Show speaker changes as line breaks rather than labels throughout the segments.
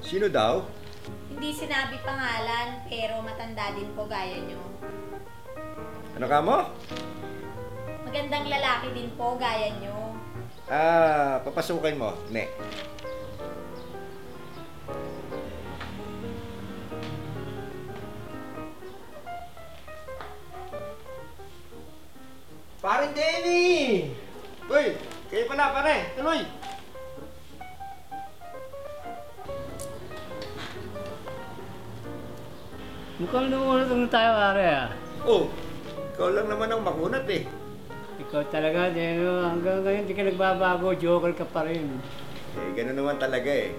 Sino daw?
Hindi sinabi pangalan, pero matanda din po gaya nyo.
Ano ka mo?
Magandang lalaki din po gaya nyo.
Papasukin mo, ne.
Parin Denny!
Uy, kayo pala pare, tuloy!
Mukhang nungunod na tayo, pare, ah.
Oh, ikaw lang naman ang makunat eh.
Ikaw talaga, Deno. Hanggang ngayon, di ka nagbabago. Joker ka pa rin.
Eh, gano'n naman talaga eh.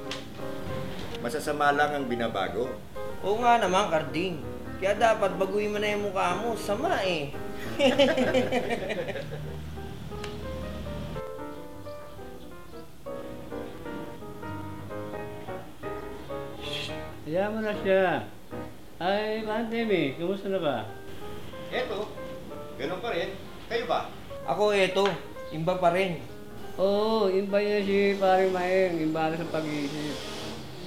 Masasama lang ang binabago.
Oo nga naman, Carding. Kaya dapat baguhin mo na yung mukha mo. Sama eh.
Hayaan mo na siya. Ay, Demi, kamusta na ba?
Eto, ganun pa rin. Kayo ba?
Ako eto, imba pa rin.
Oo, iba niya si paring Maeng. Iba na sa pag-iisip.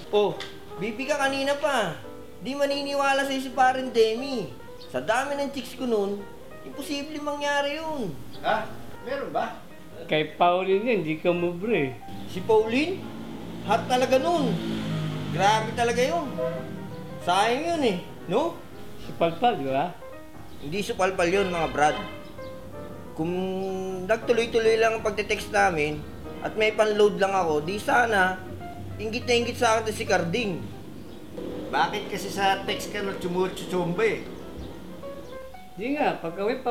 Oh, bibi ka kanina pa. Di maniniwala sa'yo si Parin Demi. Sa dami ng chicks ko nun, imposible mangyari yun.
Ha? Meron ba?
Kay Pauline yan, di ka mubre.
Si Pauline, hot talaga nun. Grabe talaga yun. Sayang yun eh, no?
Si Palpal, di ba?
Hindi supalpal yun mga brad. Kung nagtuloy-tuloy lang ang pagte-text namin at may pan-load lang ako, di sana inggit na inggit sa akin to si Carding.
Bakit kasi sa text ka na tsumutsutsumba eh?
Di nga, pagkawi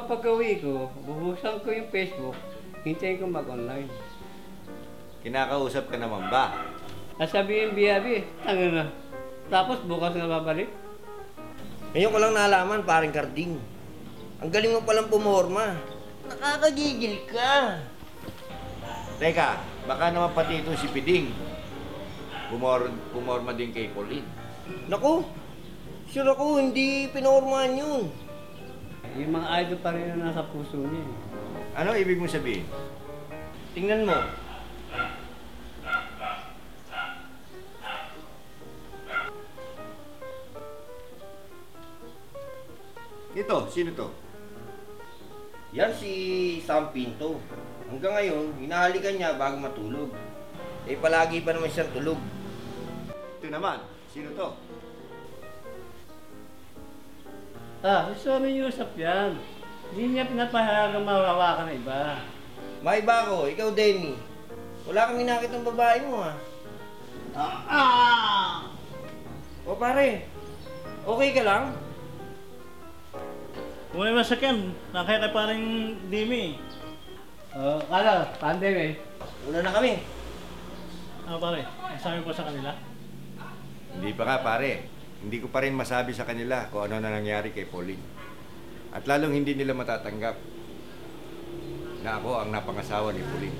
ko, bubuksan ko yung Facebook, hintayin ko mag-online.
Kinakausap ka naman ba?
Sabihin, Biyabi, tanga na. Tapos bukas na babalik.
Ngayon ko lang nalaman, paring Carding. Ang galing mo palang pumorma. Nakakagigil ka.
Teka, baka naman pati ito si Piding. Pumorma din kay Pauline.
Naku, sure ako, hindi pinormahan yun.
Yung mga idol pa rin na nasa puso niya.
Ano ibig mo sabihin?
Tingnan mo.
Ito, sino to?
Yan si Sam Pinto. Hanggang ngayon, hinahalikan niya bago matulog. Eh, palagi pa naman siyang tulog.
Ito naman, sino to?
Gusto namin yung usap yan. Hindi niya pinapahayagang mawawakan na iba.
May iba ako, ikaw Denny. Wala kang nakitang babae mo ha. O pare, okay ka lang?
Kung may masakyan, nakaya kay parang Dimi.
Pandemic.
Una na kami.
Ano pare, sabi po sa kanila?
Hindi pa nga pare. Hindi ko pa rin masabi sa kanila kung ano na nangyari kay Pauline. At lalong hindi nila matatanggap na ako ang napangasawa ni Pauline.